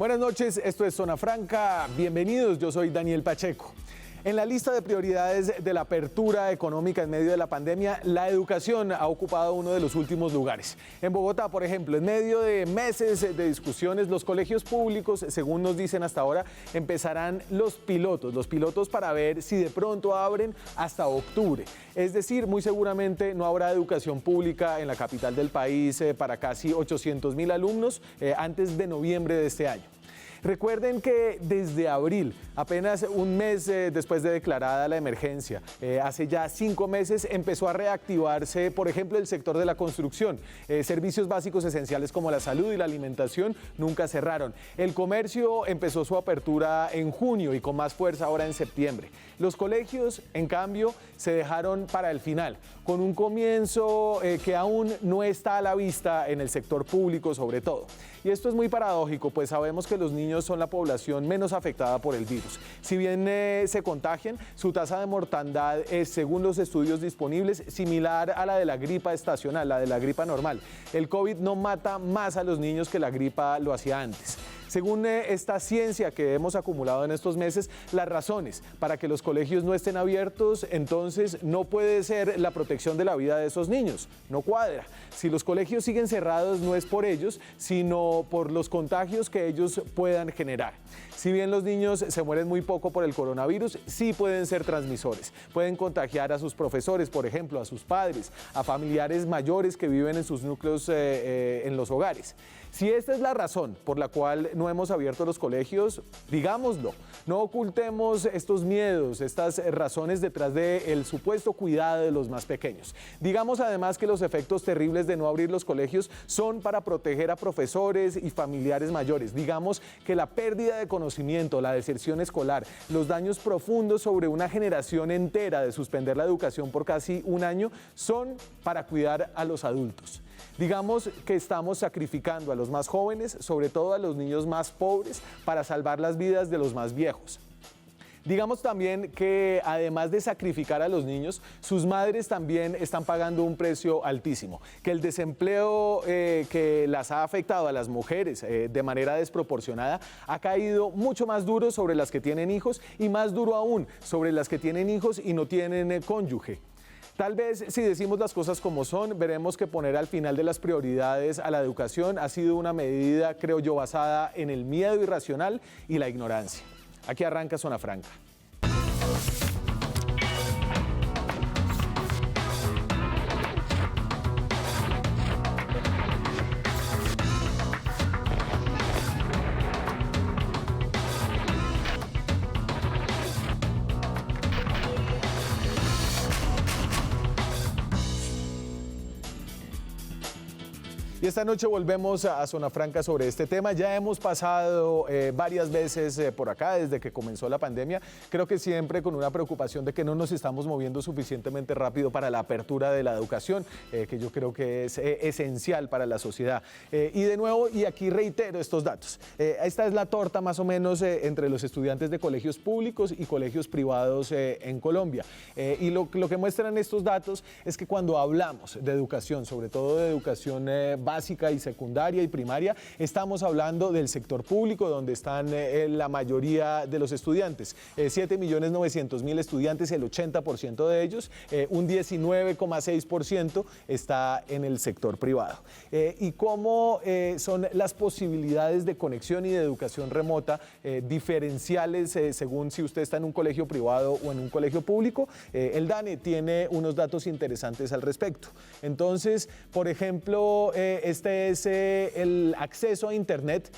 Buenas noches, esto es Zona Franca. Bienvenidos, yo soy Daniel Pacheco. En la lista de prioridades de la apertura económica en medio de la pandemia, la educación ha ocupado uno de los últimos lugares. En Bogotá, por ejemplo, en medio de meses de discusiones, los colegios públicos, según nos dicen hasta ahora, empezarán los pilotos para ver si de pronto abren hasta octubre. Es decir, muy seguramente no habrá educación pública en la capital del país para casi 800.000 alumnos antes de noviembre de este año. Recuerden que desde abril, apenas un mes después de declarada la emergencia, hace ya 5 meses empezó a reactivarse, por ejemplo, el sector de la construcción. Servicios básicos esenciales como la salud y la alimentación nunca cerraron. El comercio empezó su apertura en junio y con más fuerza ahora en septiembre. Los colegios, en cambio, se dejaron para el final, con un comienzo que aún no está a la vista en el sector público sobre todo. Y esto es muy paradójico, pues sabemos que los niños son la población menos afectada por el virus. Si bien se contagian, su tasa de mortandad es, según los estudios disponibles, similar a la de la gripa estacional, la de la gripa normal. El COVID no mata más a los niños que la gripa lo hacía antes. Según esta ciencia que hemos acumulado en estos meses, las razones para que los colegios no estén abiertos, entonces no puede ser la protección de la vida de esos niños, no cuadra. Si los colegios siguen cerrados no es por ellos, sino por los contagios que ellos puedan generar. Si bien los niños se mueren muy poco por el coronavirus, sí pueden ser transmisores. Pueden contagiar a sus profesores, por ejemplo, a sus padres, a familiares mayores que viven en sus núcleos en los hogares. Si esta es la razón por la cual no hemos abierto los colegios, digámoslo. No ocultemos estos miedos, estas razones detrás del supuesto cuidado de los más pequeños. Digamos además que los efectos terribles de no abrir los colegios son para proteger a profesores y familiares mayores. Digamos que la pérdida de conocimiento, la deserción escolar, los daños profundos sobre una generación entera de suspender la educación por casi un año son para cuidar a los adultos. Digamos que estamos sacrificando a los más jóvenes, sobre todo a los niños más pobres, para salvar las vidas de los más viejos. Digamos también que además de sacrificar a los niños, sus madres también están pagando un precio altísimo, que el desempleo que las ha afectado a las mujeres de manera desproporcionada ha caído mucho más duro sobre las que tienen hijos y más duro aún sobre las que tienen hijos y no tienen cónyuge. Tal vez si decimos las cosas como son, veremos que poner al final de las prioridades a la educación ha sido una medida, creo yo, basada en el miedo irracional y la ignorancia. Aquí arranca Zona Franca. Y esta noche volvemos a Zona Franca sobre este tema. Ya hemos pasado varias veces por acá desde que comenzó la pandemia. Creo que siempre con una preocupación de que no nos estamos moviendo suficientemente rápido para la apertura de la educación, que yo creo que es esencial para la sociedad. Y de nuevo, y aquí reitero estos datos. Esta es la torta más o menos entre los estudiantes de colegios públicos y colegios privados en Colombia. Y lo que muestran estos datos es que cuando hablamos de educación, sobre todo de educación básica y secundaria y primaria, estamos hablando del sector público donde están la mayoría de los estudiantes, 7.900.000 estudiantes, el 80% de ellos, un 19,6% está en el sector privado. Y cómo son las posibilidades de conexión y de educación remota diferenciales según si usted está en un colegio privado o en un colegio público. El DANE tiene unos datos interesantes al respecto. Entonces, por ejemplo, este es el acceso a Internet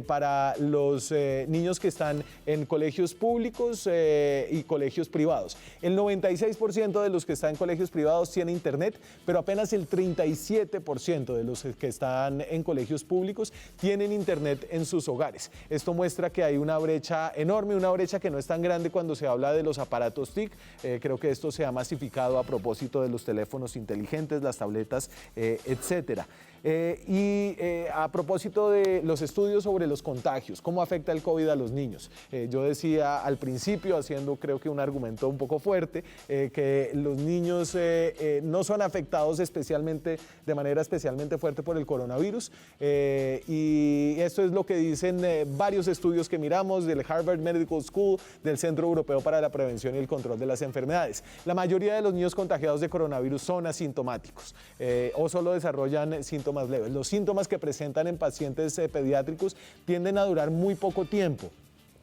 para los niños que están en colegios públicos y colegios privados. El 96% de los que están en colegios privados tiene Internet, pero apenas el 37% de los que están en colegios públicos tienen Internet en sus hogares. Esto muestra que hay una brecha enorme, una brecha que no es tan grande cuando se habla de los aparatos TIC. Creo que esto se ha masificado a propósito de los teléfonos inteligentes, las tabletas, etcétera. A propósito de los estudios sobre los contagios, ¿cómo afecta el COVID a los niños? Yo decía al principio, haciendo creo que un argumento un poco fuerte, que los niños no son afectados especialmente, de manera especialmente fuerte por el coronavirus, y esto es lo que dicen varios estudios que miramos del Harvard Medical School, del Centro Europeo para la Prevención y el Control de las Enfermedades. La mayoría de los niños contagiados de coronavirus son asintomáticos o solo desarrollan síntomas leves. Los síntomas que presentan en pacientes pediátricos tienden a durar muy poco tiempo.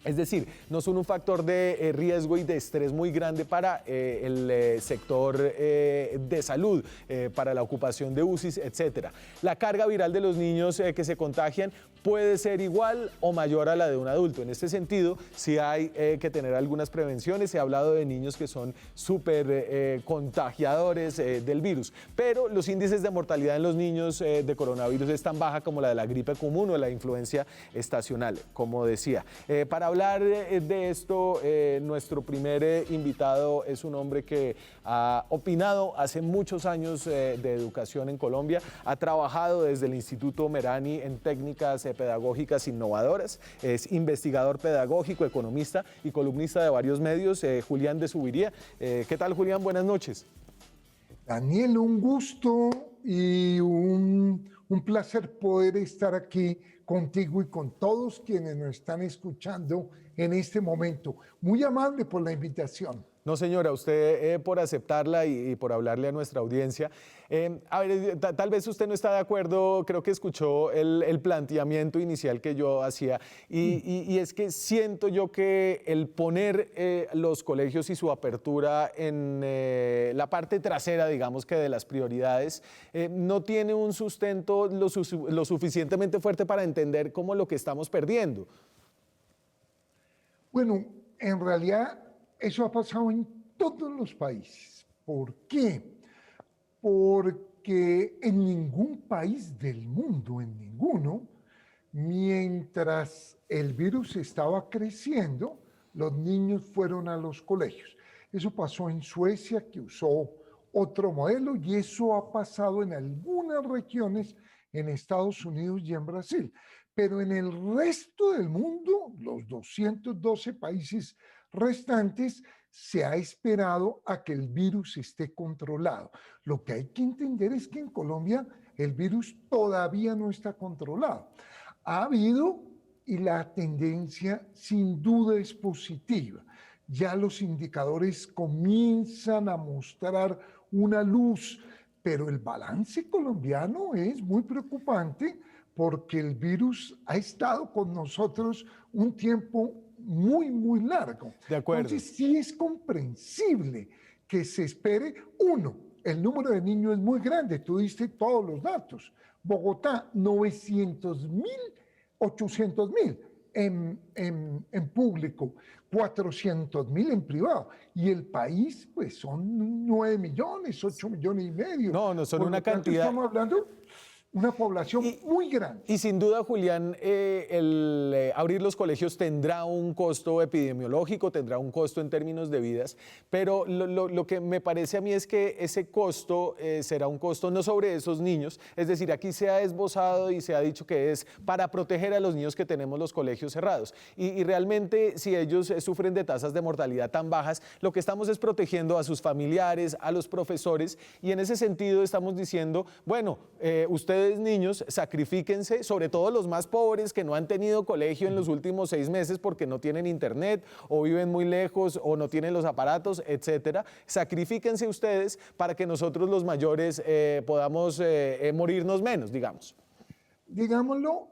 Es decir, no son un factor de riesgo y de estrés muy grande para el sector de salud, para la ocupación de UCIs, etc. La carga viral de los niños que se contagian puede ser igual o mayor a la de un adulto. En este sentido, sí hay que tener algunas prevenciones. Se ha hablado de niños que son súper contagiadores del virus, pero los índices de mortalidad en los niños de coronavirus es tan baja como la de la gripe común o la influencia estacional, como decía. Para hablar de esto, nuestro primer invitado es un hombre que ha opinado hace muchos años de educación en Colombia, ha trabajado desde el Instituto Merani en técnicas pedagógicas innovadoras, es investigador pedagógico, economista y columnista de varios medios, Julián de Zuviría. ¿Qué tal, Julián? Buenas noches. Daniel, un gusto y un placer poder estar aquí contigo y con todos quienes nos están escuchando en este momento. Muy amable por la invitación. No, señora, usted por aceptarla y por hablarle a nuestra audiencia. A ver, tal vez usted no está de acuerdo, creo que escuchó el planteamiento inicial que yo hacía, y es que siento yo que el poner los colegios y su apertura en la parte trasera, digamos que de las prioridades, no tiene un sustento lo suficientemente fuerte para entender cómo lo que estamos perdiendo. Bueno, en realidad eso ha pasado en todos los países. ¿Por qué? Porque en ningún país del mundo, en ninguno, mientras el virus estaba creciendo, los niños fueron a los colegios. Eso pasó en Suecia, que usó otro modelo, y eso ha pasado en algunas regiones en Estados Unidos y en Brasil. Pero en el resto del mundo, los 212 países restantes, se ha esperado a que el virus esté controlado. Lo que hay que entender es que en Colombia el virus todavía no está controlado. Ha habido, y la tendencia sin duda es positiva. Ya los indicadores comienzan a mostrar una luz, pero el balance colombiano es muy preocupante porque el virus ha estado con nosotros un tiempo muy largo. De acuerdo. Entonces sí es comprensible que se espere. Uno, el número de niños es muy grande, tú diste todos los datos. Bogotá, 900.000, 800.000 en público, 400.000 en privado. Y el país, pues son 9 millones, 8 millones y medio. No son una cantidad. Estamos hablando una población muy grande. Y sin duda, Julián, abrir los colegios tendrá un costo epidemiológico, tendrá un costo en términos de vidas, pero lo que me parece a mí es que ese costo será un costo no sobre esos niños, es decir, aquí se ha esbozado y se ha dicho que es para proteger a los niños que tenemos los colegios cerrados. Y realmente, si ellos sufren de tasas de mortalidad tan bajas, lo que estamos es protegiendo a sus familiares, a los profesores, y en ese sentido estamos diciendo, bueno, ustedes niños, sacrifíquense, sobre todo los más pobres que no han tenido colegio en los últimos 6 meses porque no tienen internet o viven muy lejos o no tienen los aparatos, etcétera. Sacrifíquense ustedes para que nosotros los mayores podamos morirnos menos, digamos. Digámoslo,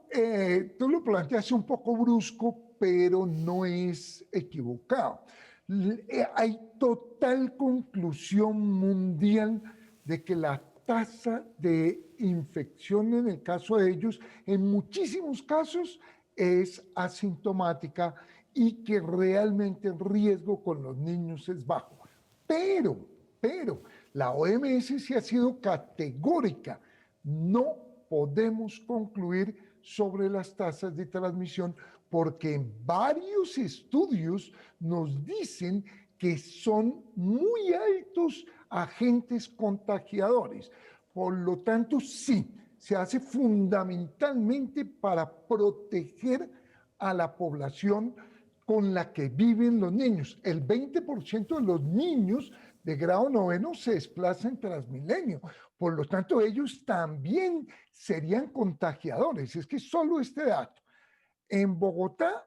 tú lo planteas un poco brusco, pero no es equivocado. Hay total conclusión mundial de que la tasa de infección en el caso de ellos, en muchísimos casos, es asintomática y que realmente el riesgo con los niños es bajo. Pero, la OMS sí ha sido categórica. No podemos concluir sobre las tasas de transmisión porque varios estudios nos dicen que son muy altos agentes contagiadores. Por lo tanto, sí, se hace fundamentalmente para proteger a la población con la que viven los niños. El 20% de los niños de grado noveno se desplazan en Transmilenio. Por lo tanto, ellos también serían contagiadores. Es que solo este dato. En Bogotá,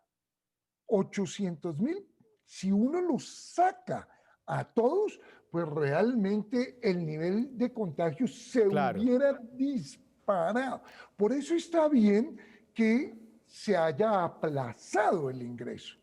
800,000, si uno los saca a todos, pues realmente el nivel de contagio se hubiera disparado. Por eso está bien que se haya aplazado el ingreso.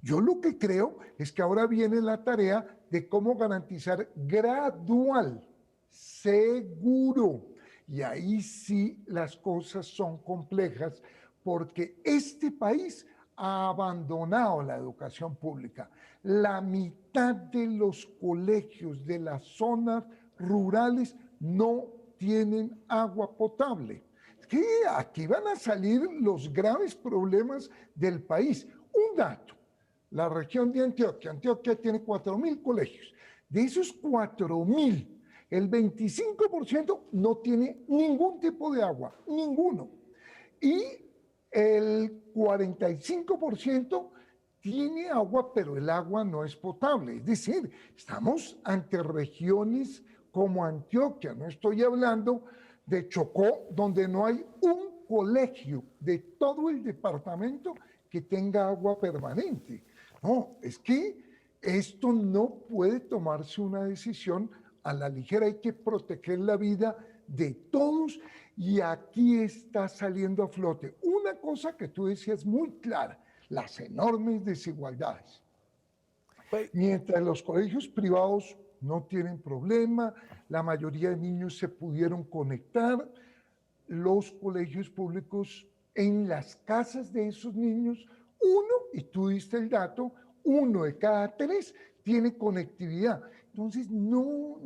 Yo lo que creo es que ahora viene la tarea de cómo garantizar gradual, seguro. Y ahí sí las cosas son complejas porque este país ha abandonado la educación pública. La mitad de los colegios de las zonas rurales no tienen agua potable. Que aquí van a salir los graves problemas del país. Un dato, la región de Antioquia. Antioquia tiene 4,000 colegios. De esos 4,000, el 25% no tiene ningún tipo de agua, ninguno. Y el 45% tiene agua, pero el agua no es potable. Es decir, estamos ante regiones como Antioquia. No estoy hablando de Chocó, donde no hay un colegio de todo el departamento que tenga agua permanente. No, es que esto no puede tomarse una decisión a la ligera. Hay que proteger la vida de todos y aquí está saliendo a flote una cosa que tú decías muy clara, las enormes desigualdades. Mientras los colegios privados no tienen problema, la mayoría de niños se pudieron conectar, los colegios públicos en las casas de esos niños, y tú diste el dato, 1 de cada 3 tiene conectividad. Entonces no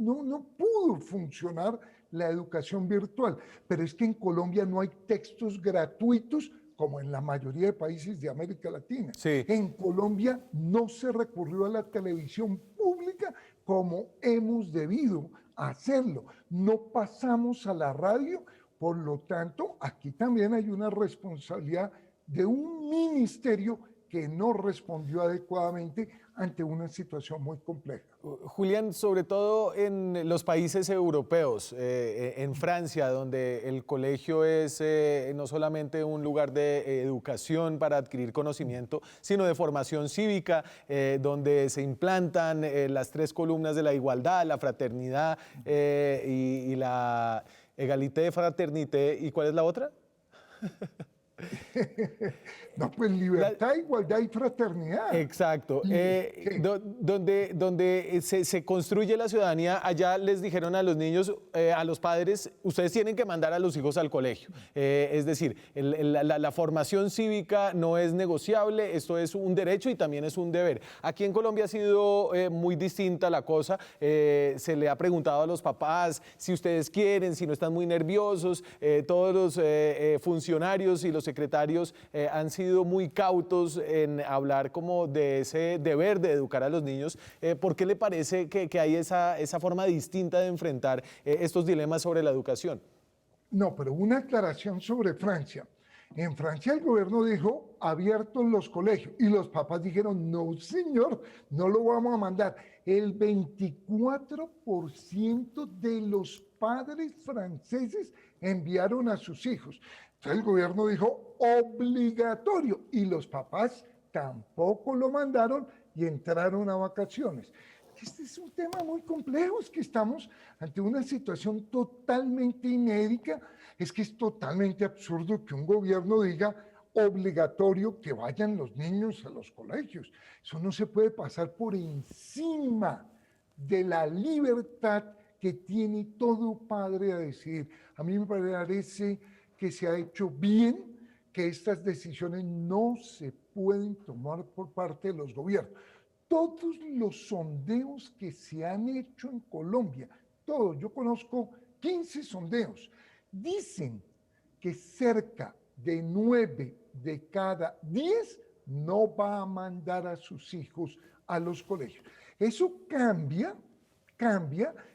pudo funcionar la educación virtual. Pero es que en Colombia no hay textos gratuitos como en la mayoría de países de América Latina. Sí. En Colombia no se recurrió a la televisión pública como hemos debido hacerlo. No pasamos a la radio, por lo tanto, aquí también hay una responsabilidad de un ministerio que no respondió adecuadamente ante una situación muy compleja. Julián, sobre todo en los países europeos, en Francia, donde el colegio es no solamente un lugar de educación para adquirir conocimiento, sino de formación cívica, donde se implantan las 3 columnas de la igualdad, la fraternidad y la égalité, fraternité. ¿Y cuál es la otra? No, pues libertad, igualdad y fraternidad. Exacto. Donde se construye la ciudadanía, allá les dijeron a los niños, a los padres, ustedes tienen que mandar a los hijos al colegio. Es decir, la formación cívica no es negociable, esto es un derecho y también es un deber. Aquí en Colombia ha sido muy distinta la cosa. Se le ha preguntado a los papás si ustedes quieren, si no están muy nerviosos. Todos los funcionarios y los secretarios han sido muy cautos en hablar como de ese deber de educar a los niños. ¿Por qué le parece que hay esa forma distinta de enfrentar estos dilemas sobre la educación? No, pero una aclaración sobre Francia. En Francia el gobierno dijo abiertos los colegios y los papás dijeron no señor, no lo vamos a mandar. El 24% de los padres franceses enviaron a sus hijos. Entonces el gobierno dijo obligatorio y los papás tampoco lo mandaron y entraron a vacaciones. Este es un tema muy complejo, es que estamos ante una situación totalmente inédita, es que es totalmente absurdo que un gobierno diga obligatorio que vayan los niños a los colegios. Eso no se puede pasar por encima de la libertad que tiene todo padre a decidir. A mí me parece que se ha hecho bien, que estas decisiones no se pueden tomar por parte de los gobiernos. Todos los sondeos que se han hecho en Colombia, todos, yo conozco 15 sondeos, dicen que cerca de 9 de cada 10 no va a mandar a sus hijos a los colegios. Eso cambia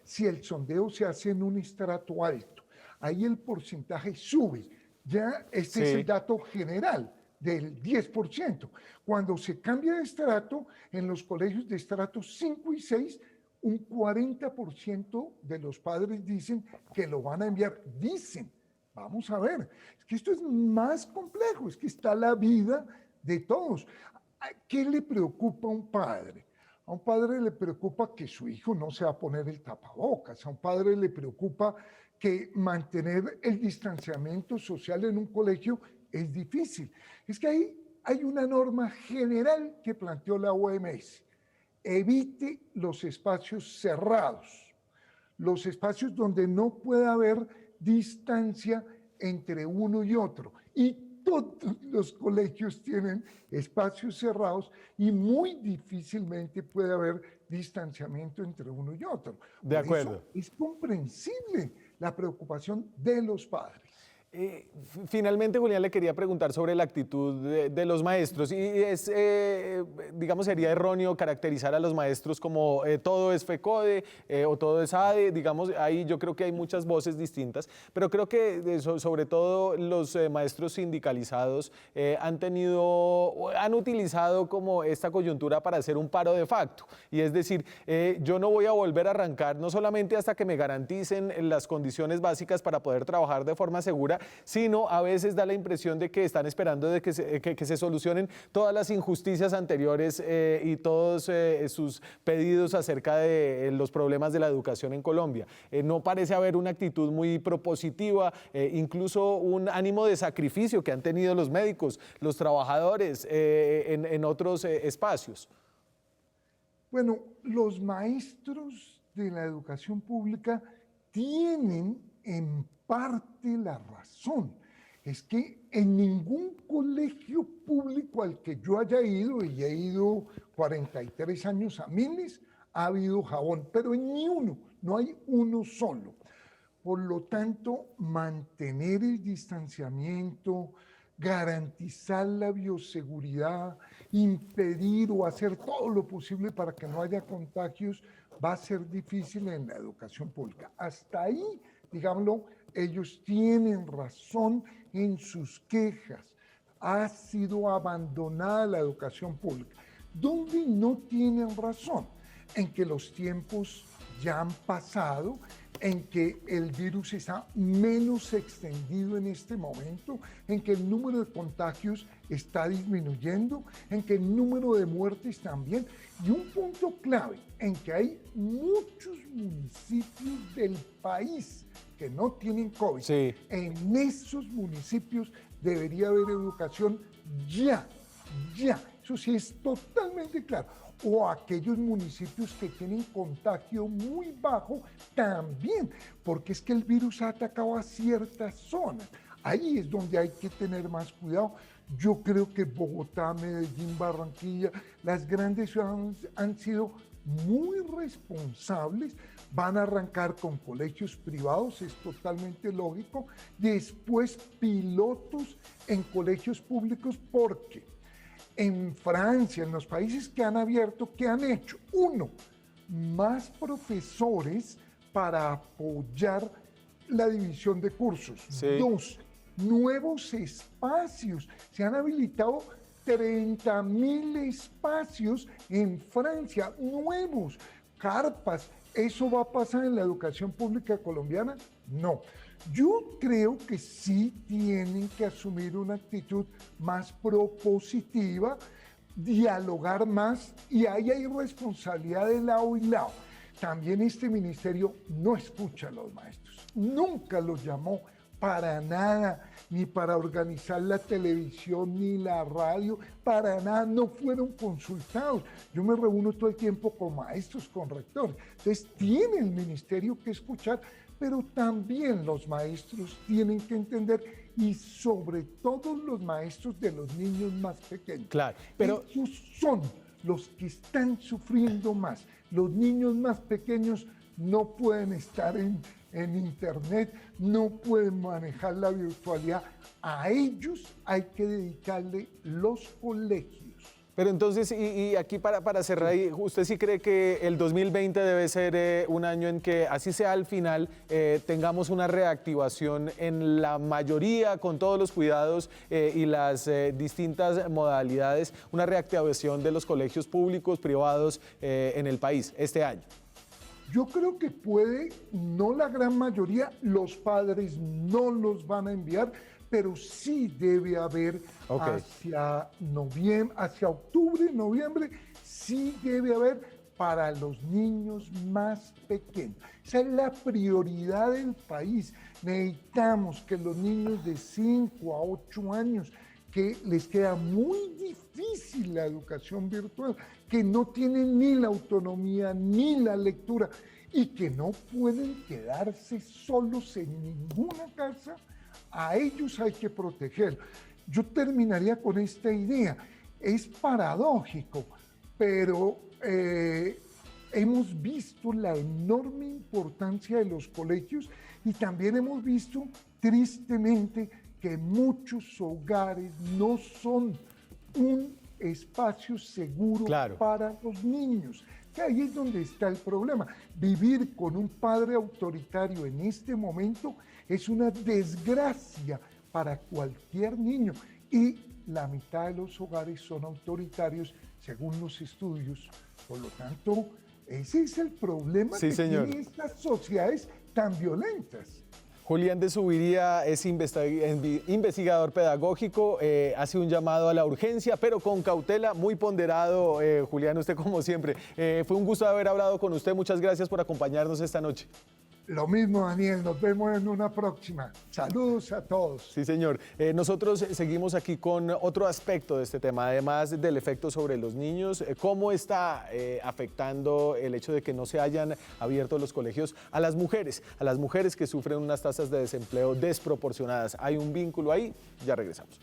si el sondeo se hace en un estrato alto. ahí el porcentaje sube. Ya este es el dato general del 10%. Cuando se cambia de estrato, en los colegios de estratos 5 y 6, un 40% de los padres dicen que lo van a enviar. Dicen, vamos a ver, es que esto es más complejo, es que está la vida de todos. ¿Qué le preocupa a un padre? A un padre le preocupa que su hijo no se va a poner el tapabocas, a un padre le preocupa que mantener el distanciamiento social en un colegio es difícil. Es que hay una norma general que planteó la OMS. Evite los espacios cerrados, los espacios donde no pueda haber distancia entre uno y otro. Y todos los colegios tienen espacios cerrados y muy difícilmente puede haber distanciamiento entre uno y otro. De acuerdo. Por eso es comprensible la preocupación de los padres. Finalmente, Julián, le quería preguntar sobre la actitud de los maestros y es, digamos, sería erróneo caracterizar a los maestros como todo es FECODE o todo es ADE, digamos, ahí yo creo que hay muchas voces distintas, pero creo que sobre todo los maestros sindicalizados han utilizado como esta coyuntura para hacer un paro de facto, y es decir, yo no voy a volver a arrancar no solamente hasta que me garanticen las condiciones básicas para poder trabajar de forma segura, sino a veces da la impresión de que están esperando de que se solucionen todas las injusticias anteriores y todos sus pedidos acerca de los problemas de la educación en Colombia. No parece haber una actitud muy propositiva, incluso un ánimo de sacrificio que han tenido los médicos, los trabajadores en otros espacios. Bueno, los maestros de la educación pública tienen en parte la razón. Es que en ningún colegio público al que yo haya ido, y he ido 43 años a miles, ha habido jabón, pero en ni uno, no hay uno solo. Por lo tanto, mantener el distanciamiento, garantizar la bioseguridad, impedir o hacer todo lo posible para que no haya contagios, va a ser difícil en la educación pública. Hasta ahí, digámoslo, ellos tienen razón en sus quejas. Ha sido abandonada la educación pública. ¿Dónde no tienen razón? En que los tiempos ya han pasado, en que el virus está menos extendido en este momento, en que el número de contagios está disminuyendo, en que el número de muertes también. Y un punto clave, en que hay muchos municipios del país que no tienen COVID. Sí. En esos municipios debería haber educación ya. Eso sí es totalmente claro. O aquellos municipios que tienen contagio muy bajo también, porque es que el virus ha atacado a ciertas zonas. Ahí es donde hay que tener más cuidado. Yo creo que Bogotá, Medellín, Barranquilla, las grandes ciudades han sido muy responsables. Van a arrancar con colegios privados, es totalmente lógico. Después pilotos en colegios públicos, porque en Francia, en los países que han abierto, ¿qué han hecho? Uno, más profesores para apoyar la división de cursos. Sí. Dos, nuevos espacios. Se han habilitado 30.000 espacios en Francia, nuevos, carpas. ¿Eso va a pasar en la educación pública colombiana? No. Yo creo que sí tienen que asumir una actitud más propositiva, dialogar más, y ahí hay responsabilidad de lado y lado. También este ministerio no escucha a los maestros, nunca los llamó para nada, ni para organizar la televisión, ni la radio, para nada, no fueron consultados. Yo me reúno todo el tiempo con maestros, con rectores. Entonces tiene el ministerio que escuchar, pero también los maestros tienen que entender, y sobre todo los maestros de los niños más pequeños. Claro, pero ellos son los que están sufriendo más. Los niños más pequeños no pueden estar en internet, no pueden manejar la virtualidad. A ellos hay que dedicarle los colegios. Pero entonces, y aquí para cerrar, ahí, ¿usted sí cree que el 2020 debe ser un año en que, así sea al final, tengamos una reactivación en la mayoría, con todos los cuidados y las distintas modalidades, una reactivación de los colegios públicos, privados en el país este año? Yo creo que puede, no la gran mayoría, los padres no los van a enviar, pero sí debe haber hacia noviembre, hacia octubre, noviembre, sí debe haber para los niños más pequeños. Esa es la prioridad del país. Necesitamos que los niños de 5 a 8 años, que les queda muy difícil la educación virtual, que no tienen ni la autonomía ni la lectura y que no pueden quedarse solos en ninguna casa, a ellos hay que proteger. Yo terminaría con esta idea. Es paradójico, pero hemos visto la enorme importancia de los colegios y también hemos visto, tristemente, que muchos hogares no son un espacio seguro para los niños. Que ahí es donde está el problema. Vivir con un padre autoritario en este momento es una desgracia para cualquier niño. Y la mitad de los hogares son autoritarios, según los estudios. Por lo tanto, ese es el problema que tienen estas sociedades tan violentas. Julián de Zuviría es investigador pedagógico, hace un llamado a la urgencia, pero con cautela, muy ponderado. Julián, usted como siempre. Fue un gusto haber hablado con usted. Muchas gracias por acompañarnos esta noche. Lo mismo, Daniel, nos vemos en una próxima. Saludos a todos. Sí, señor. Nosotros seguimos aquí con otro aspecto de este tema, además del efecto sobre los niños. ¿Cómo está afectando el hecho de que no se hayan abierto los colegios a las mujeres que sufren unas tasas de desempleo desproporcionadas? ¿Hay un vínculo ahí? Ya regresamos.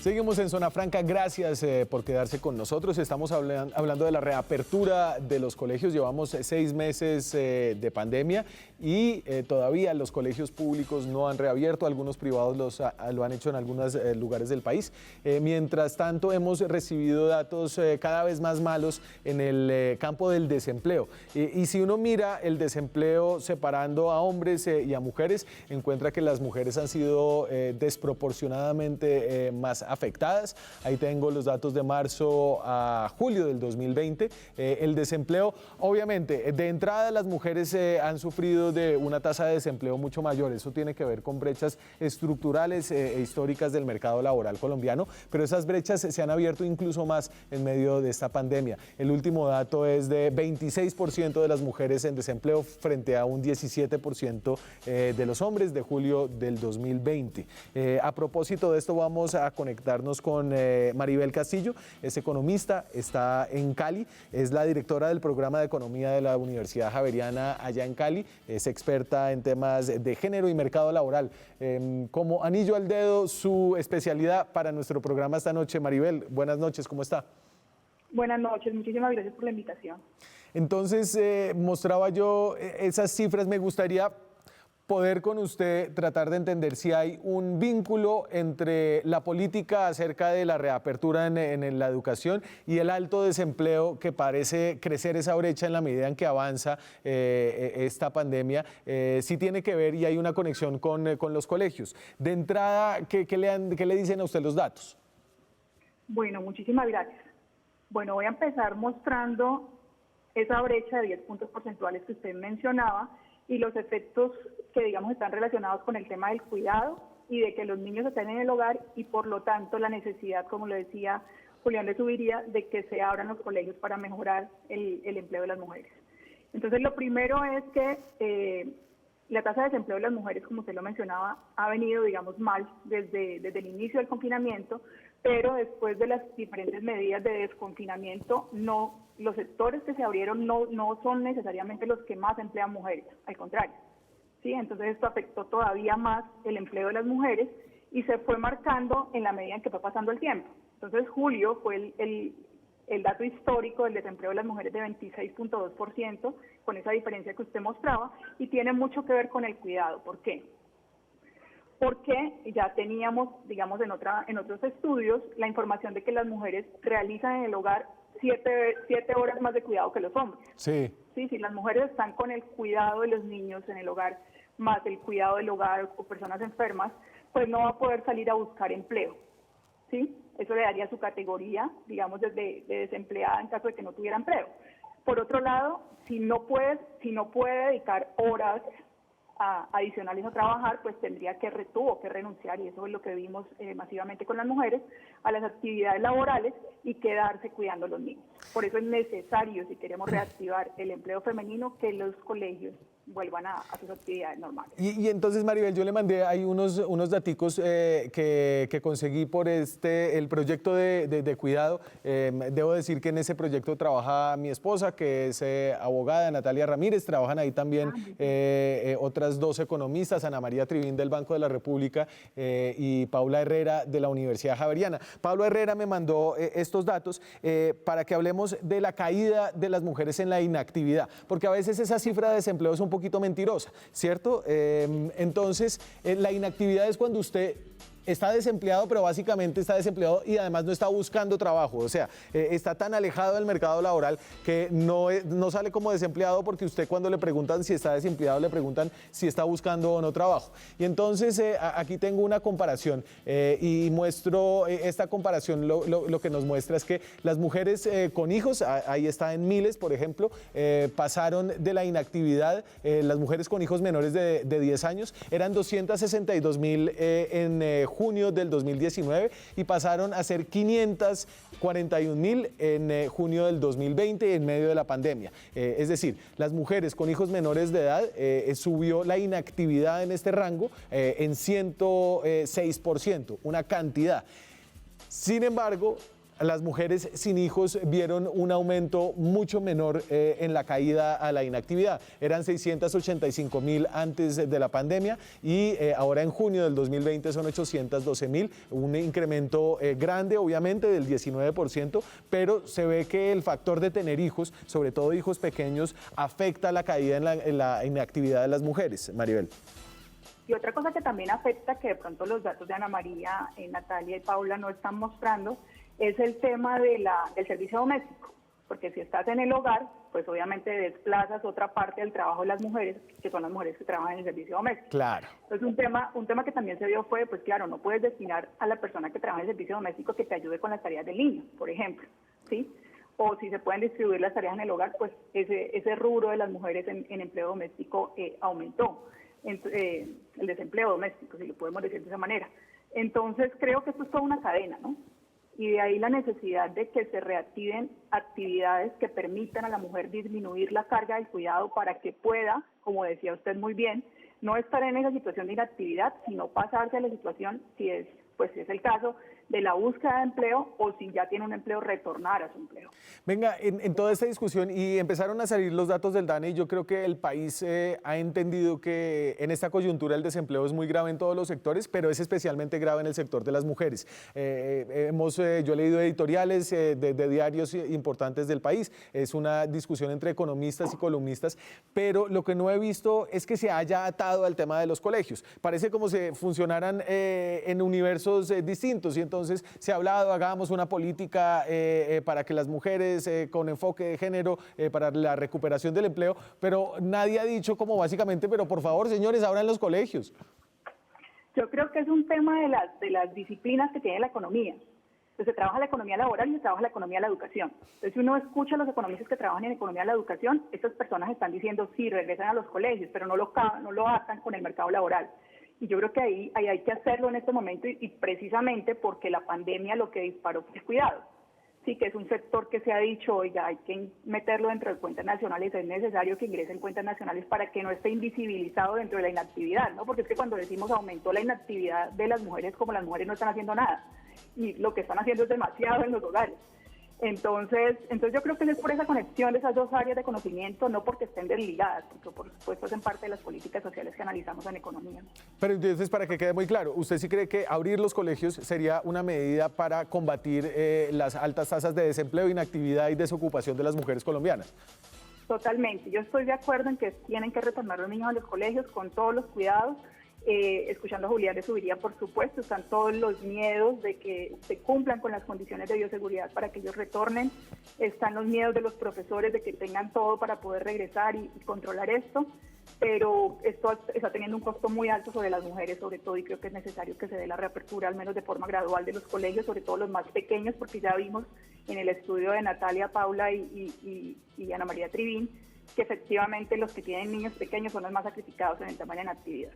Seguimos en Zona Franca, gracias por quedarse con nosotros. Estamos hablando de la reapertura de los colegios. Llevamos 6 meses de pandemia y todavía los colegios públicos no han reabierto. Algunos privados lo han hecho en algunos lugares del país. Mientras tanto, hemos recibido datos cada vez más malos en el campo del desempleo. Y si uno mira el desempleo separando a hombres y a mujeres, encuentra que las mujeres han sido desproporcionadamente más afectadas. Ahí tengo los datos de marzo a julio del 2020. El desempleo, obviamente, de entrada las mujeres han sufrido de una tasa de desempleo mucho mayor. Eso tiene que ver con brechas estructurales e históricas del mercado laboral colombiano, pero esas brechas se han abierto incluso más en medio de esta pandemia. El último dato es de 26% de las mujeres en desempleo frente a un 17% de los hombres de julio del 2020. A propósito de esto, vamos a conectarnos con Maribel Castillo, es economista, está en Cali, es la directora del programa de economía de la Universidad Javeriana allá en Cali, es experta en temas de género y mercado laboral. Como anillo al dedo, su especialidad para nuestro programa esta noche. Maribel, buenas noches, ¿cómo está? Buenas noches, muchísimas gracias por la invitación. Entonces, mostraba yo esas cifras, me gustaría poder con usted tratar de entender si hay un vínculo entre la política acerca de la reapertura en la educación y el alto desempleo que parece crecer esa brecha en la medida en que avanza esta pandemia. Sí tiene que ver y hay una conexión con los colegios. De entrada, ¿qué le dicen a usted los datos? Bueno, muchísimas gracias. Bueno, voy a empezar mostrando esa brecha de 10 puntos porcentuales que usted mencionaba y los efectos que, digamos, están relacionados con el tema del cuidado y de que los niños estén en el hogar y, por lo tanto, la necesidad, como lo decía Julián de Zuviría, de que se abran los colegios para mejorar el empleo de las mujeres. Entonces, lo primero es que la tasa de desempleo de las mujeres, como usted lo mencionaba, ha venido, digamos, mal desde el inicio del confinamiento, pero después de las diferentes medidas de desconfinamiento, los sectores que se abrieron no son necesariamente los que más emplean mujeres, al contrario. ¿Sí? Entonces esto afectó todavía más el empleo de las mujeres y se fue marcando en la medida en que fue pasando el tiempo. Entonces julio fue el dato histórico del desempleo de las mujeres de 26.2%, con esa diferencia que usted mostraba, y tiene mucho que ver con el cuidado. ¿Por qué? porque ya teníamos, digamos, en otros estudios, la información de que las mujeres realizan en el hogar 7 horas más de cuidado que los hombres. Sí. Sí, si las mujeres están con el cuidado de los niños en el hogar, más el cuidado del hogar o personas enfermas, pues no va a poder salir a buscar empleo, ¿sí? Eso le daría su categoría, digamos, de desempleada en caso de que no tuviera empleo. Por otro lado, si no puede dedicar horas adicionales a trabajar, pues tuvo que renunciar, y eso es lo que vimos masivamente con las mujeres, a las actividades laborales y quedarse cuidando a los niños. Por eso es necesario, si queremos reactivar el empleo femenino, que los colegios vuelvan a sus actividades normales. Y entonces, Maribel, yo le mandé ahí unos daticos que conseguí por el proyecto de cuidado. Debo decir que en ese proyecto trabaja mi esposa, que es abogada, Natalia Ramírez. Trabajan ahí también otras 2 economistas, Ana María Trivín del Banco de la República y Paula Herrera de la Universidad Javeriana. Pablo Herrera me mandó estos datos para que hablemos de la caída de las mujeres en la inactividad, porque a veces esa cifra de desempleo es un poquito mentirosa, ¿cierto? Entonces, la inactividad es cuando usted está desempleado, pero básicamente está desempleado y además no está buscando trabajo. O sea, está tan alejado del mercado laboral que no sale como desempleado, porque usted, cuando le preguntan si está desempleado, le preguntan si está buscando o no trabajo. Y entonces aquí tengo una comparación y muestro esta comparación. Lo que nos muestra es que las mujeres con hijos, ahí está en miles, por ejemplo, pasaron de la inactividad. Las mujeres con hijos menores de 10 años eran 262.000 en junio del 2019 y pasaron a ser 541.000 en junio del 2020, en medio de la pandemia. Es decir, las mujeres con hijos menores de edad subió la inactividad en este rango en 106%, una cantidad. Sin embargo, las mujeres sin hijos vieron un aumento mucho menor en la caída a la inactividad. Eran 685.000 antes de la pandemia y ahora en junio del 2020 son 812.000, un incremento grande, obviamente, del 19%, pero se ve que el factor de tener hijos, sobre todo hijos pequeños, afecta la caída en la inactividad de las mujeres. Maribel. Y otra cosa que también afecta, que de pronto los datos de Ana María, Natalia y Paula no están mostrando, es el tema del servicio doméstico, porque si estás en el hogar, pues obviamente desplazas otra parte del trabajo de las mujeres, que son las mujeres que trabajan en el servicio doméstico. Claro. Entonces un tema que también se vio fue, pues claro, no puedes destinar a la persona que trabaja en el servicio doméstico que te ayude con las tareas del niño, por ejemplo, ¿sí? O si se pueden distribuir las tareas en el hogar, pues ese rubro de las mujeres en empleo doméstico aumentó, el desempleo doméstico, si lo podemos decir de esa manera. Entonces creo que esto es toda una cadena, ¿no? Y de ahí la necesidad de que se reactiven actividades que permitan a la mujer disminuir la carga del cuidado para que pueda, como decía usted muy bien, no estar en esa situación de inactividad, sino pasarse a la situación, si es el caso, de la búsqueda de empleo, o si ya tiene un empleo, retornar a su empleo. Venga, en toda esta discusión, y empezaron a salir los datos del DANE, y yo creo que el país ha entendido que en esta coyuntura el desempleo es muy grave en todos los sectores, pero es especialmente grave en el sector de las mujeres. Yo he leído editoriales de diarios importantes del país, es una discusión entre economistas y columnistas, pero lo que no he visto es que se haya atado al tema de los colegios. Parece como si funcionaran en universos distintos, y entonces se ha hablado, hagamos una política para que las mujeres con enfoque de género, para la recuperación del empleo, pero nadie ha dicho como básicamente, pero por favor, señores, abran los colegios. Yo creo que es un tema de las disciplinas que tiene la economía. Entonces, se trabaja la economía laboral y se trabaja la economía de la educación. Entonces, si uno escucha a los economistas que trabajan en economía de la educación, estas personas están diciendo, sí, regresan a los colegios, pero no lo atan con el mercado laboral. Y yo creo que ahí hay que hacerlo en este momento, y precisamente porque la pandemia lo que disparó fue el cuidado. Sí, que es un sector que se ha dicho, oiga, hay que meterlo dentro de cuentas nacionales, es necesario que ingrese en cuentas nacionales para que no esté invisibilizado dentro de la inactividad, ¿no? Porque es que cuando decimos aumentó la inactividad de las mujeres, como las mujeres no están haciendo nada, y lo que están haciendo es demasiado en los hogares. Entonces yo creo que es por esa conexión de esas dos áreas de conocimiento, no porque estén desligadas, porque por supuesto hacen parte de las políticas sociales que analizamos en economía. Pero entonces, para que quede muy claro, ¿usted sí cree que abrir los colegios sería una medida para combatir las altas tasas de desempleo, inactividad y desocupación de las mujeres colombianas? Totalmente, yo estoy de acuerdo en que tienen que retornar los niños a los colegios con todos los cuidados, escuchando a Julián de Zuviría, por supuesto, están todos los miedos de que se cumplan con las condiciones de bioseguridad para que ellos retornen, están los miedos de los profesores de que tengan todo para poder regresar y controlar esto, pero esto está teniendo un costo muy alto sobre las mujeres, sobre todo, y creo que es necesario que se dé la reapertura, al menos de forma gradual, de los colegios, sobre todo los más pequeños, porque ya vimos en el estudio de Natalia, Paula y Ana María Trivín, que efectivamente los que tienen niños pequeños son los más sacrificados en el tamaño de la actividad.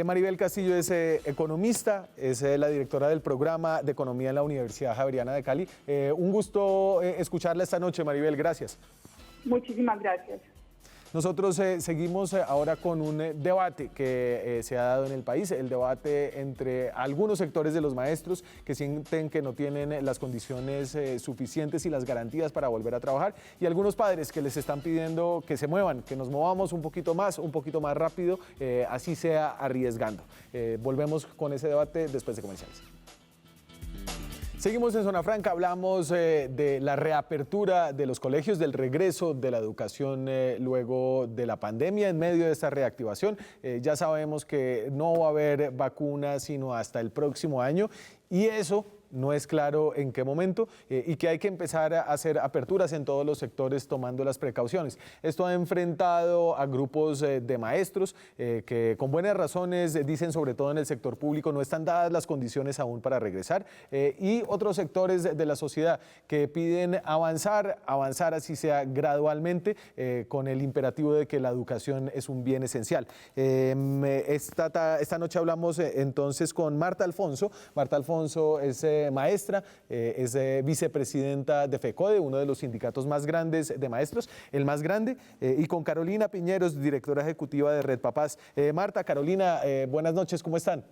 Maribel Castillo es economista, es la directora del programa de economía en la Universidad Javeriana de Cali. Un gusto escucharla esta noche, Maribel, gracias. Muchísimas gracias. Nosotros seguimos ahora con un debate que se ha dado en el país, el debate entre algunos sectores de los maestros que sienten que no tienen las condiciones suficientes y las garantías para volver a trabajar, y algunos padres que les están pidiendo que se muevan, que nos movamos un poquito más rápido, así sea arriesgando. Volvemos con ese debate después de comerciales. Seguimos en Zona Franca, hablamos de la reapertura de los colegios, del regreso de la educación luego de la pandemia. En medio de esta reactivación, ya sabemos que no va a haber vacuna sino hasta el próximo año, y eso no es claro en qué momento, y que hay que empezar a hacer aperturas en todos los sectores tomando las precauciones. Esto ha enfrentado a grupos de maestros que con buenas razones dicen, sobre todo en el sector público, no están dadas las condiciones aún para regresar, y otros sectores de la sociedad que piden avanzar así sea gradualmente, con el imperativo de que la educación es un bien esencial. Esta noche hablamos entonces con Marta Alfonso. Marta Alfonso es maestra, es vicepresidenta de FECODE, uno de los sindicatos más grandes de maestros, el más grande, y con Carolina Piñeros, directora ejecutiva de Red Papás. Marta, Carolina, buenas noches, ¿cómo están?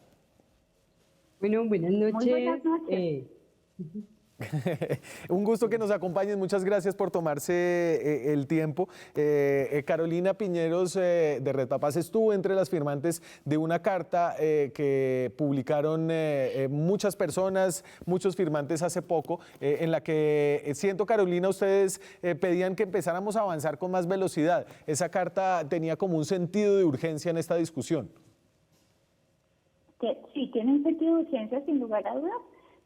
Bueno, buenas noches. Muy buenas noches. Un gusto que nos acompañen, muchas gracias por tomarse el tiempo. Carolina Piñeros de Red Papás estuvo entre las firmantes de una carta que publicaron muchas personas, muchos firmantes hace poco, en la que siento, Carolina, ustedes pedían que empezáramos a avanzar con más velocidad. Esa carta tenía como un sentido de urgencia en esta discusión. Sí, tiene un sentido de urgencia sin lugar a dudas,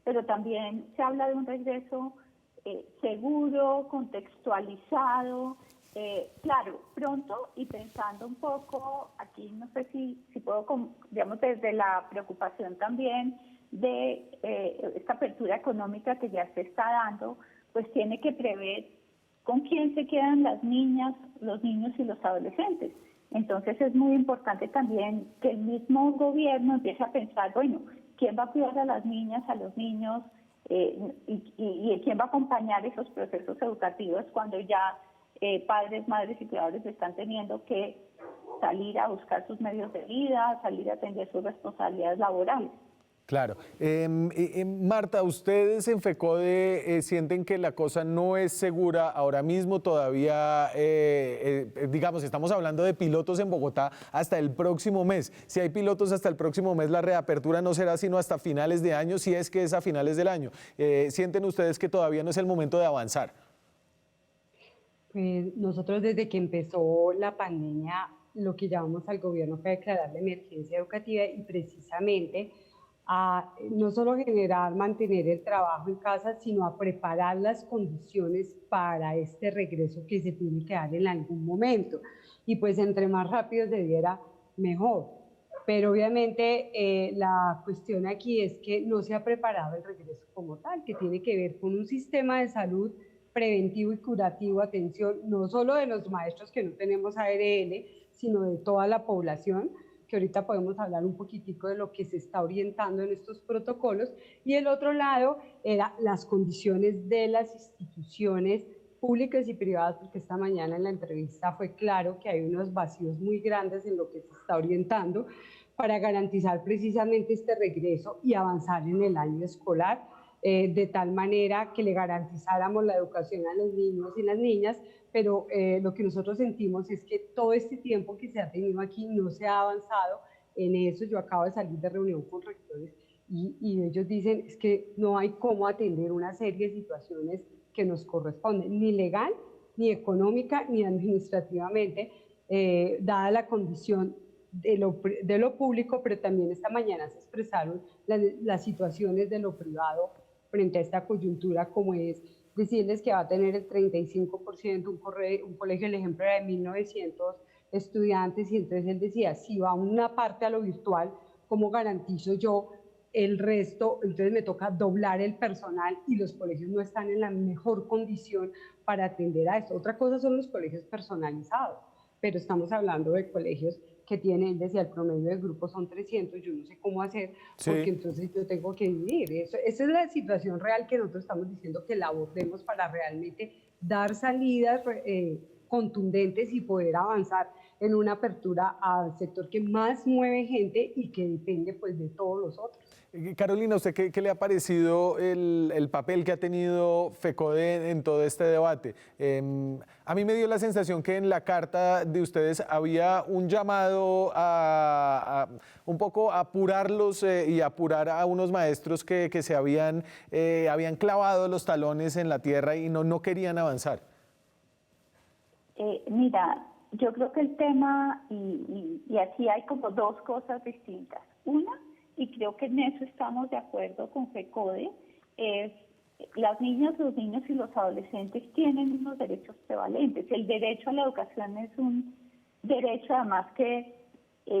pero también se habla de un regreso seguro, contextualizado, claro, pronto, y pensando un poco, aquí no sé si puedo, digamos, desde la preocupación también de esta apertura económica que ya se está dando, pues tiene que prever con quién se quedan las niñas, los niños y los adolescentes. Entonces es muy importante también que el mismo gobierno empiece a pensar, bueno, ¿quién va a cuidar a las niñas, a los niños y quién va a acompañar esos procesos educativos cuando ya padres, madres y cuidadores están teniendo que salir a buscar sus medios de vida, salir a atender sus responsabilidades laborales? Claro. Marta, ustedes en FECODE sienten que la cosa no es segura ahora mismo, todavía, digamos, estamos hablando de pilotos en Bogotá hasta el próximo mes. Si hay pilotos hasta el próximo mes, la reapertura no será sino hasta finales de año, si es que es a finales del año. ¿Sienten ustedes que todavía no es el momento de avanzar? Pues nosotros desde que empezó la pandemia, lo que llamamos al gobierno fue declarar la emergencia educativa y precisamente a no solo mantener el trabajo en casa, sino a preparar las condiciones para este regreso que se tiene que dar en algún momento. Y pues entre más rápido se diera, mejor. Pero obviamente la cuestión aquí es que no se ha preparado el regreso como tal, que tiene que ver con un sistema de salud preventivo y curativo, atención, no solo de los maestros que no tenemos ARL, sino de toda la población, que ahorita podemos hablar un poquitico de lo que se está orientando en estos protocolos, y el otro lado era las condiciones de las instituciones públicas y privadas, porque esta mañana en la entrevista fue claro que hay unos vacíos muy grandes en lo que se está orientando para garantizar precisamente este regreso y avanzar en el año escolar, de tal manera que le garantizáramos la educación a los niños y las niñas, pero lo que nosotros sentimos es que todo este tiempo que se ha tenido aquí no se ha avanzado en eso. Yo acabo de salir de reunión con rectores y ellos dicen es que no hay cómo atender una serie de situaciones que nos corresponden, ni legal, ni económica, ni administrativamente, dada la condición de lo público, pero también esta mañana se expresaron las situaciones de lo privado frente a esta coyuntura, como es decirles que va a tener el 35%, un colegio, el ejemplo era de 1.900 estudiantes, y entonces él decía, si va una parte a lo virtual, ¿cómo garantizo yo el resto? Entonces me toca doblar el personal y los colegios no están en la mejor condición para atender a esto. Otra cosa son los colegios personalizados, pero estamos hablando de colegios que tienen, él decía, el promedio de grupo son 300, yo no sé cómo hacer, porque entonces yo tengo que dividir. Esa es la situación real que nosotros estamos diciendo que la abordemos para realmente dar salidas contundentes y poder avanzar en una apertura al sector que más mueve gente y que depende pues de todos los otros. Carolina, ¿usted qué le ha parecido el papel que ha tenido FECODE en todo este debate? A mí me dio la sensación que en la carta de ustedes había un llamado a un poco apurarlos y apurar a unos maestros que se habían clavado los talones en la tierra y no querían avanzar. Mira, yo creo que el tema, y aquí hay como dos cosas distintas. Una, y creo que en eso estamos de acuerdo con FECODE, es las niñas, los niños y los adolescentes tienen unos derechos prevalentes. El derecho a la educación es un derecho, además, que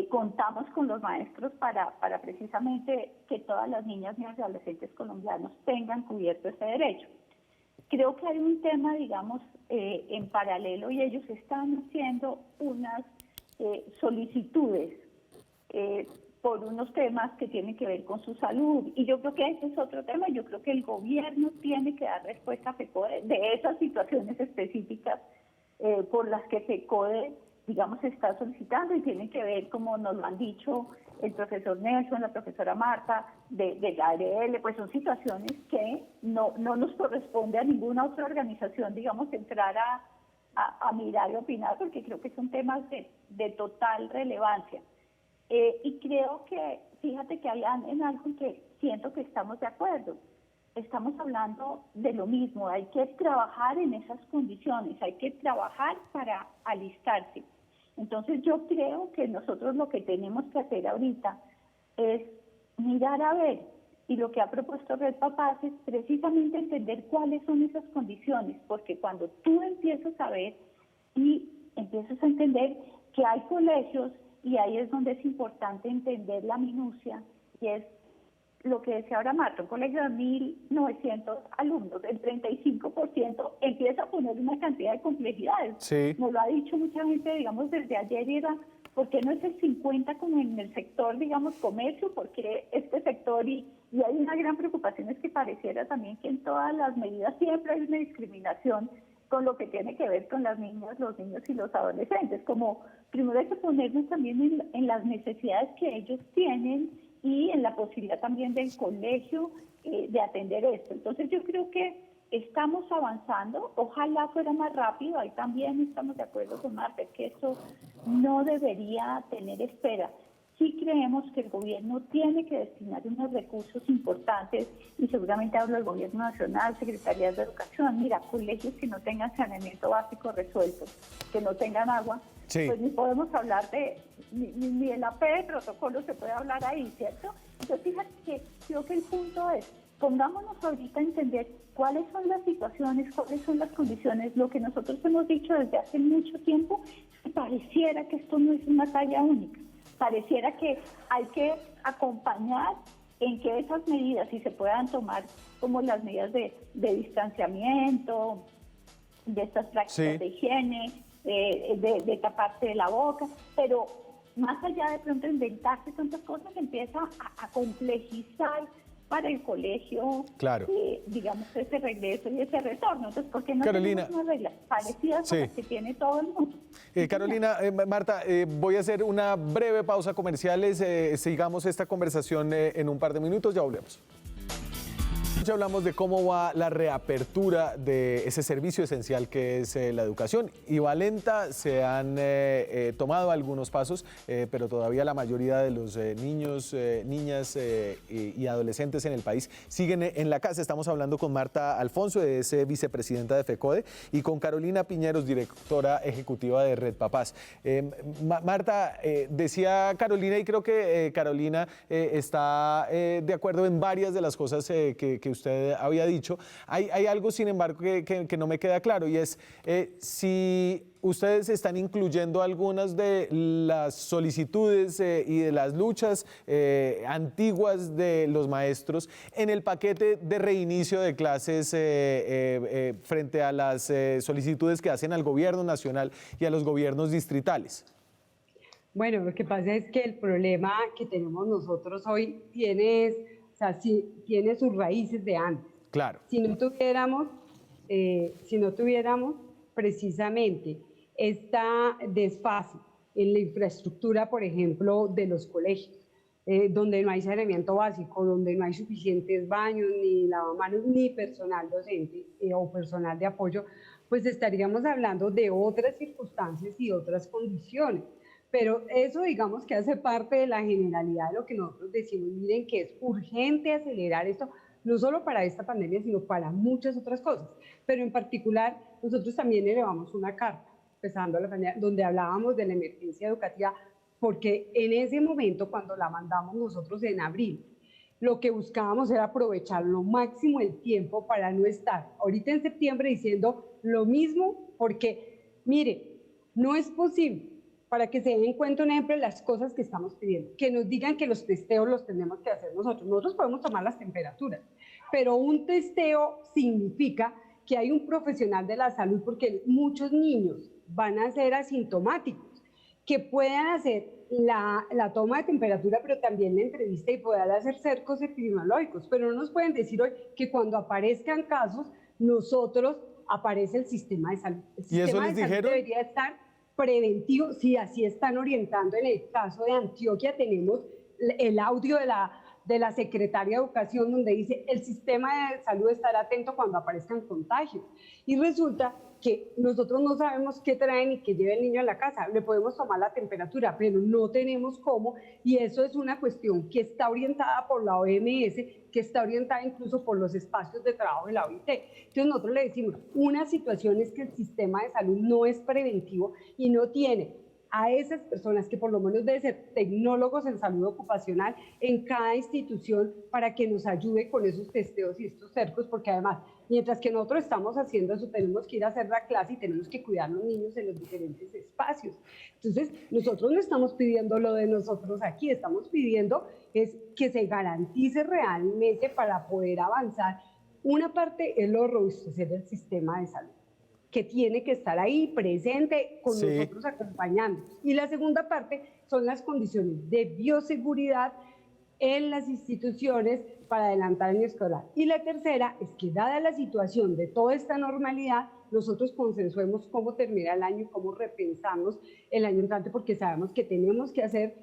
contamos con los maestros para precisamente que todas las niñas y adolescentes colombianos tengan cubierto ese derecho. Creo que hay un tema, digamos, en paralelo, y ellos están haciendo unas solicitudes por unos temas que tienen que ver con su salud. Y yo creo que ese es otro tema. Yo creo que el gobierno tiene que dar respuesta a FECODE de esas situaciones específicas por las que FECODE, digamos, está solicitando, y tienen que ver, como nos lo han dicho el profesor Nelson, la profesora Marta, de la ARL, pues son situaciones que no nos corresponde a ninguna otra organización, digamos, entrar a mirar y opinar, porque creo que son temas de total relevancia. Y creo que, fíjate que hay en algo que siento que estamos de acuerdo. Estamos hablando de lo mismo, hay que trabajar en esas condiciones, hay que trabajar para alistarse. Entonces yo creo que nosotros lo que tenemos que hacer ahorita es mirar a ver, y lo que ha propuesto Red Papás es precisamente entender cuáles son esas condiciones, porque cuando tú empiezas a ver y empiezas a entender que hay colegios, y ahí es donde es importante entender la minucia, y es lo que decía ahora Marta, un colegio de 1.900 alumnos, el 35% empieza a poner una cantidad de complejidades. Sí. Nos lo ha dicho mucha gente, digamos, desde ayer, y era, ¿por qué no es el 50 como en el sector, digamos, comercio? Porque este sector, y hay una gran preocupación, es que pareciera también que en todas las medidas siempre hay una discriminación con lo que tiene que ver con las niñas, los niños y los adolescentes. Como primero hay que ponernos también en las necesidades que ellos tienen y en la posibilidad también del colegio de atender esto. Entonces yo creo que estamos avanzando, ojalá fuera más rápido, ahí también estamos de acuerdo con Marta, que esto no debería tener espera. Sí creemos que el gobierno tiene que destinar unos recursos importantes, y seguramente hablo del gobierno nacional, secretarías de educación, mira, colegios que no tengan saneamiento básico resuelto, que no tengan agua, sí, pues ni podemos hablar ni el AP de protocolo se puede hablar ahí, ¿cierto? Entonces fíjate que creo que el punto es, pongámonos ahorita a entender cuáles son las situaciones, cuáles son las condiciones. Lo que nosotros hemos dicho desde hace mucho tiempo, pareciera que esto no es una talla única. Pareciera que hay que acompañar en que esas medidas, si se puedan tomar como las medidas de distanciamiento, de estas prácticas de higiene, de taparse de la boca, pero más allá de pronto inventarse tantas cosas, empieza a complejizar para el colegio, claro, digamos, ese regreso y ese retorno. Entonces, ¿por qué no Carolina, tenemos unas reglas parecidas a las que tiene todo el mundo? Carolina, Marta, voy a hacer una breve pausa comerciales. Sigamos esta conversación en un par de minutos, ya volvemos. Ya hablamos de cómo va la reapertura de ese servicio esencial que es la educación. Iba lenta, se han tomado algunos pasos, pero todavía la mayoría de los niños, niñas y adolescentes en el país siguen en la casa. Estamos hablando con Marta Alfonso, es vicepresidenta de FECODE, y con Carolina Piñeros, directora ejecutiva de Red Papás. Marta, decía Carolina, y creo que Carolina está de acuerdo en varias de las cosas que usted había dicho. Hay algo, sin embargo, que no me queda claro, y es si ustedes están incluyendo algunas de las solicitudes y de las luchas antiguas de los maestros en el paquete de reinicio de clases frente a las solicitudes que hacen al gobierno nacional y a los gobiernos distritales. Bueno, lo que pasa es que el problema que tenemos nosotros hoy tiene sus raíces de antes. Claro. Si no tuviéramos precisamente esta desfase en la infraestructura, por ejemplo, de los colegios, donde no hay saneamiento básico, donde no hay suficientes baños, ni lavamanos, ni personal docente o personal de apoyo, pues estaríamos hablando de otras circunstancias y otras condiciones. Pero eso, digamos, que hace parte de la generalidad de lo que nosotros decimos. Miren que es urgente acelerar esto, no solo para esta pandemia, sino para muchas otras cosas. Pero en particular, nosotros también elevamos una carta, empezando la pandemia, donde hablábamos de la emergencia educativa, porque en ese momento, cuando la mandamos nosotros en abril, lo que buscábamos era aprovechar lo máximo el tiempo para no estar ahorita en septiembre diciendo lo mismo, porque, mire, no es posible, para que se den en cuenta un ejemplo de las cosas que estamos pidiendo, que nos digan que los testeos los tenemos que hacer nosotros. Nosotros podemos tomar las temperaturas, pero un testeo significa que hay un profesional de la salud, porque muchos niños van a ser asintomáticos, que puedan hacer la toma de temperatura, pero también la entrevista y puedan hacer cercos epidemiológicos. Pero no nos pueden decir hoy que cuando aparezcan casos, nosotros aparece el sistema de salud. El ¿Y eso les sistema de salud dijeron? debería estar preventivo, sí, así están orientando. En el caso de Antioquia tenemos el audio de la secretaria de Educación donde dice el sistema de salud estará atento cuando aparezcan contagios. Y resulta que nosotros no sabemos qué trae ni qué lleva el niño a la casa. Le podemos tomar la temperatura, pero no tenemos cómo, y eso es una cuestión que está orientada por la OMS, que está orientada incluso por los espacios de trabajo de la OIT. Entonces nosotros le decimos, una situación es que el sistema de salud no es preventivo y no tiene a esas personas que por lo menos deben ser tecnólogos en salud ocupacional en cada institución para que nos ayude con esos testeos y estos cercos, porque además, mientras que nosotros estamos haciendo eso, tenemos que ir a hacer la clase y tenemos que cuidar a los niños en los diferentes espacios. Entonces, nosotros no estamos pidiendo lo de nosotros aquí, estamos pidiendo es que se garantice realmente para poder avanzar. Una parte es lo robustecer del sistema de salud, que tiene que estar ahí presente con nosotros acompañando. Y la segunda parte son las condiciones de bioseguridad en las instituciones para adelantar el año escolar. Y la tercera es que, dada la situación de toda esta normalidad, nosotros consensuemos cómo termina el año y cómo repensamos el año entrante, porque sabemos que tenemos que hacer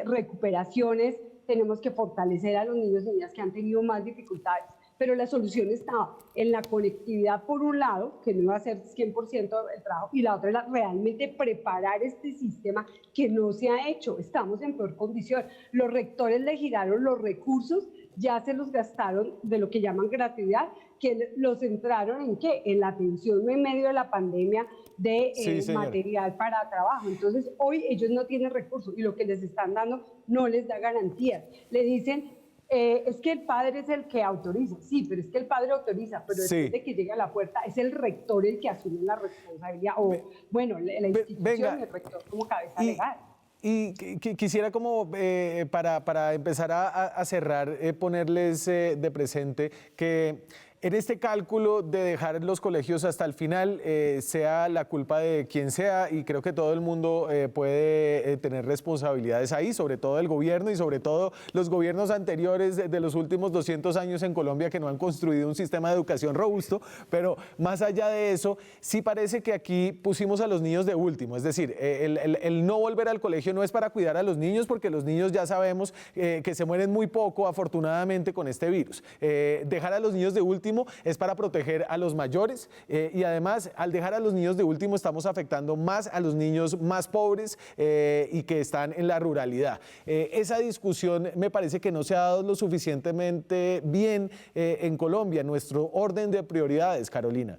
recuperaciones, tenemos que fortalecer a los niños y niñas que han tenido más dificultades. Pero la solución estaba en la conectividad, por un lado, que no iba a ser 100% el trabajo, y la otra era realmente preparar este sistema que no se ha hecho. Estamos en peor condición. Los rectores le giraron los recursos, ya se los gastaron de lo que llaman gratuidad, que los entraron ¿en qué? En la atención en medio de la pandemia de material para trabajo. Entonces, hoy ellos no tienen recursos y lo que les están dando no les da garantías. Le dicen, es que el padre es el que autoriza. Sí, pero es que el padre autoriza, pero después de que llega a la puerta es el rector el que asume la responsabilidad, o bueno, la institución, el rector como cabeza legal. Y quisiera como para empezar a cerrar, ponerles de presente que En este cálculo de dejar los colegios hasta el final, sea la culpa de quien sea, y creo que todo el mundo puede tener responsabilidades ahí, sobre todo el gobierno y sobre todo los gobiernos anteriores de los últimos 200 años en Colombia que no han construido un sistema de educación robusto, pero más allá de eso, sí parece que aquí pusimos a los niños de último, es decir, el no volver al colegio no es para cuidar a los niños, porque los niños ya sabemos que se mueren muy poco, afortunadamente, con este virus. Dejar a los niños de último es para proteger a los mayores y además al dejar a los niños de último estamos afectando más a los niños más pobres y que están en la ruralidad. Esa discusión me parece que no se ha dado lo suficientemente bien en Colombia, nuestro orden de prioridades, Carolina.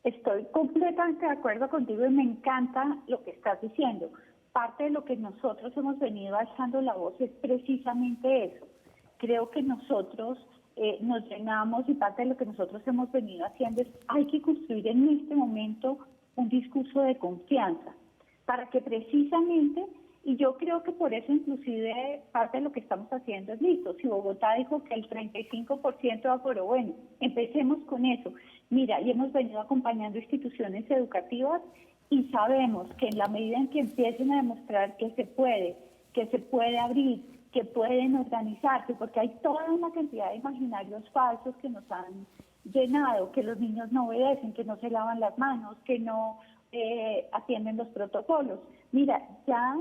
Estoy completamente de acuerdo contigo y me encanta lo que estás diciendo. Parte de lo que nosotros hemos venido alzando la voz es precisamente eso. Creo que nosotros nos llenamos y parte de lo que nosotros hemos venido haciendo es hay que construir en este momento un discurso de confianza para que precisamente, y yo creo que por eso inclusive parte de lo que estamos haciendo es listo. Si Bogotá dijo que el 35% de aforo, bueno, empecemos con eso. Mira, y hemos venido acompañando instituciones educativas y sabemos que en la medida en que empiecen a demostrar que se puede abrir, que pueden organizarse, porque hay toda una cantidad de imaginarios falsos que nos han llenado, que los niños no obedecen, que no se lavan las manos, que no atienden los protocolos. Mira, ya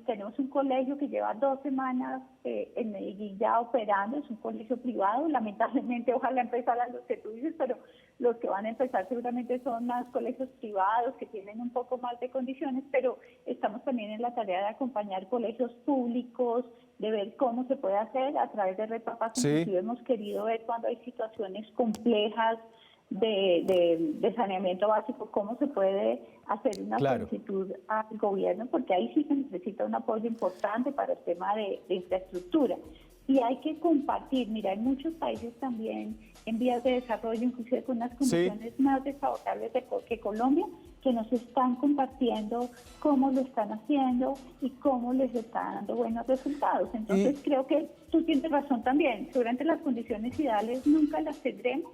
tenemos un colegio que lleva 2 semanas en Medellín ya operando, es un colegio privado, lamentablemente ojalá empezaran los que tú dices, pero los que van a empezar seguramente son más colegios privados que tienen un poco más de condiciones, pero estamos también en la tarea de acompañar colegios públicos, de ver cómo se puede hacer a través de Red Papás. Sí. Inclusive hemos querido ver cuando hay situaciones complejas de saneamiento básico, cómo se puede hacer una solicitud al gobierno, porque ahí sí se necesita un apoyo importante para el tema de infraestructura. Y hay que compartir, mira, en muchos países también en vías de desarrollo, inclusive con unas condiciones más desfavorables que Colombia, que nos están compartiendo cómo lo están haciendo y cómo les está dando buenos resultados. Entonces creo que tú tienes razón también, seguramente las condiciones ideales nunca las tendremos,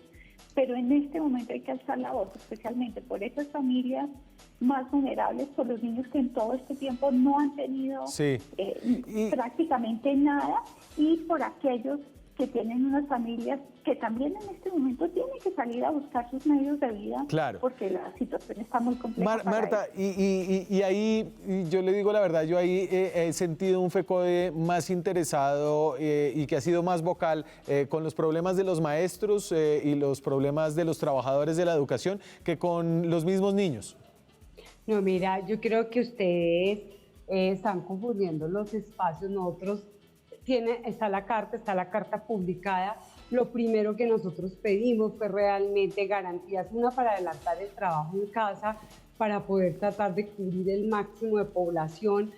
pero en este momento hay que alzar la voz, especialmente por esas familias más vulnerables, por los niños que en todo este tiempo no han tenido prácticamente nada, y por aquellos que tienen unas familias que también en este momento tienen que salir a buscar sus medios de vida, porque la situación está muy compleja. Marta, y ahí yo le digo la verdad, yo ahí he sentido un FECODE más interesado y que ha sido más vocal con los problemas de los maestros y los problemas de los trabajadores de la educación que con los mismos niños. No, mira, yo creo que ustedes están confundiendo los espacios. Nosotros está la carta publicada. Lo primero que nosotros pedimos fue realmente garantías, una para adelantar el trabajo en casa, para poder tratar de cubrir el máximo de población,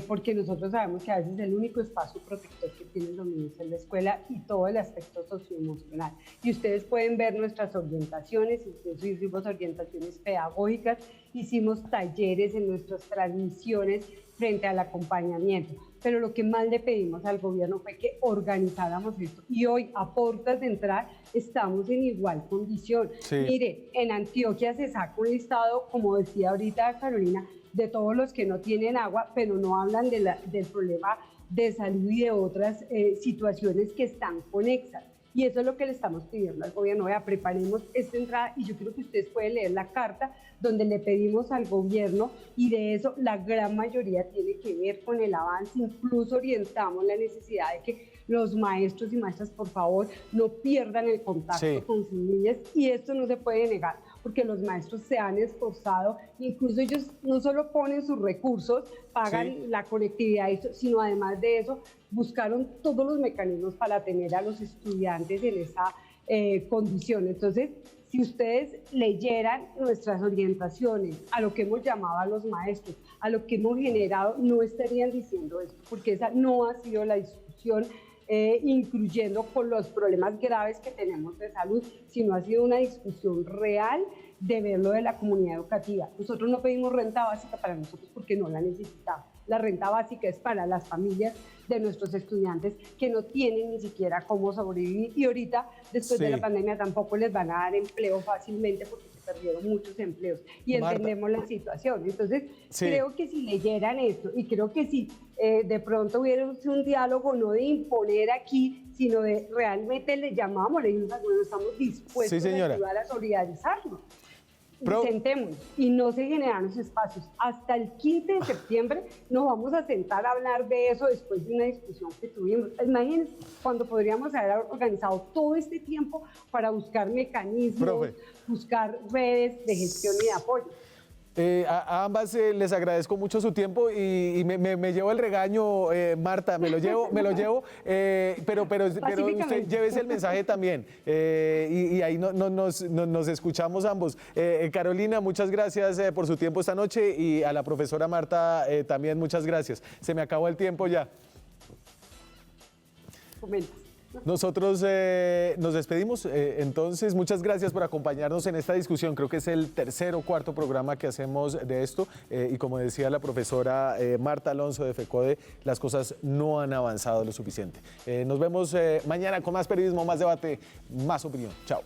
porque nosotros sabemos que a veces el único espacio protector que tienen los niños es la escuela y todo el aspecto socioemocional. Y ustedes pueden ver nuestras orientaciones, incluso hicimos orientaciones pedagógicas, hicimos talleres en nuestras transmisiones frente al acompañamiento. Pero lo que más le pedimos al gobierno fue que organizáramos esto. Y hoy, a puertas de entrar, estamos en igual condición. Mire, en Antioquia se saca un listado, como decía ahorita Carolina, de todos los que no tienen agua, pero no hablan del problema de salud y de otras situaciones que están conexas. Y eso es lo que le estamos pidiendo al gobierno. Vea, preparemos esta entrada, y yo creo que ustedes pueden leer la carta donde le pedimos al gobierno, y de eso la gran mayoría tiene que ver con el avance. Incluso orientamos la necesidad de que los maestros y maestras, por favor, no pierdan el contacto con sus niñas, y esto no se puede negar, porque los maestros se han esforzado, incluso ellos no solo ponen sus recursos, pagan la conectividad, sino además de eso, buscaron todos los mecanismos para tener a los estudiantes en esa condición. Entonces, si ustedes leyeran nuestras orientaciones, a lo que hemos llamado a los maestros, a lo que hemos generado, no estarían diciendo esto, porque esa no ha sido la discusión, incluyendo con los problemas graves que tenemos de salud, sino ha sido una discusión real de ver lo de la comunidad educativa. Nosotros no pedimos renta básica para nosotros porque no la necesitamos. La renta básica es para las familias de nuestros estudiantes que no tienen ni siquiera cómo sobrevivir, y ahorita, después de la pandemia, tampoco les van a dar empleo fácilmente porque se perdieron muchos empleos y entendemos la situación. Entonces, creo que si leyeran esto, y creo que si de pronto hubiera un diálogo no de imponer aquí, sino de realmente le llamamos, le dijimos, bueno, estamos dispuestos a ayudar a solidarizarnos. Intentemos, y no se generan los espacios. Hasta el 15 de septiembre nos vamos a sentar a hablar de eso después de una discusión que tuvimos. Imagínense cuando podríamos haber organizado todo este tiempo para buscar mecanismos, buscar redes de gestión y de apoyo. A ambas les agradezco mucho su tiempo y me llevo el regaño, Marta, me lo llevo, pero usted llévese el mensaje también y ahí nos escuchamos ambos. Carolina, muchas gracias por su tiempo esta noche, y a la profesora Marta también muchas gracias. Se me acabó el tiempo ya. Nosotros nos despedimos, entonces muchas gracias por acompañarnos en esta discusión. Creo que es el tercer o cuarto programa que hacemos de esto, y como decía la profesora Marta Alonso de FECODE, las cosas no han avanzado lo suficiente. Nos vemos mañana con más periodismo, más debate, más opinión. Chao.